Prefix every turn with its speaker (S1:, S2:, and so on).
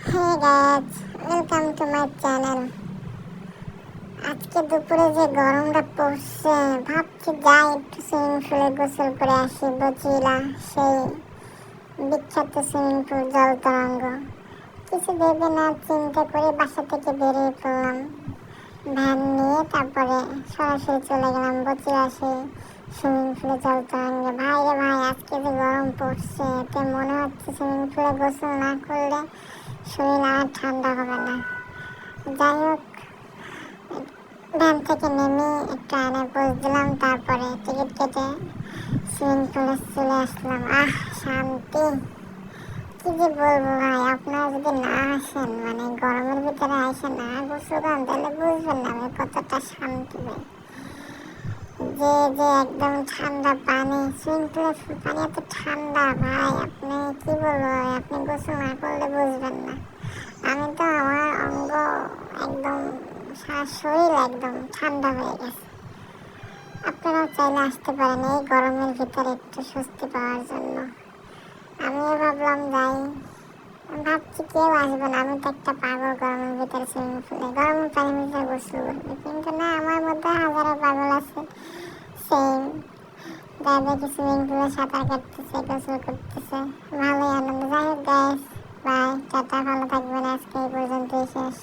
S1: Hey guys, welcome to my channel. আজকে দুপুরে যে গরমটা পড়ছে ভাবছি যাই একটু সুইমিং পুলে গোসল করে আসি বচিলা সেই বিখ্যাত সুইমিং পুল জল তরঙ্গ। কিছু ভেবে না চিন্তা করে বাসা থেকে বেরিয়ে পড়লাম ভ্যান নিয়ে, তারপরে সরাসরি চলে গেলাম বচিলা সেই সুইমিং পুলে জল তরঙ্গে। ভাই রে ভাই, আজকে যে গরম পড়ছে এতে মনে হচ্ছে সুইমিং পুলে গোসল না করলে শরীর আর ঠান্ডা হবে না। যাই হোক, ভ্যান থেকে নেমে একটা আনে পোজ দিলাম, তারপরে টিকিট কেটে সুইমিং পুলে চলে আসলাম। শান্তি! কি যে বলবো ভাই, আপনারা যদি না আসেন, মানে গরমের ভিতরে আসেন না গোসল করেন, তাহলে বুঝবেন না আমি কতটা শান্তি পাই। যে একদম ঠান্ডা পানি, সুইমিং পুলের পানি এত ঠান্ডা ভাই, আপনি কি বলবো, আপনি গোসল না করলে বুঝবেন না। আমি তো আমার অঙ্গ একদম, সারা শরীর একদম ঠান্ডা হয়ে গেছে। আপনারাও চাইলে আসতে পারেন এই গরমের ভিতরে একটু স্বস্তি পাওয়ার জন্য। আমিও ভাবলাম যাই, ভাবছি কেউ আসবে না, আমি তো একটা পাগল গরমের ভিতরে সুইমিং পুলে গরমের পানির ভিতরে গোসল করবে, কিন্তু না, আমার মধ্যে হাজারো পাগল আছে সেম, যারা দেখি সুইমিং পুলে সাঁতার কাটতেছে, গোসল করতেছে, ভালোই আনন্দ। যাই হোক গাইস, বাই, টাটা, ভালো থাকবেন, আজকে এই পর্যন্তই শেষ।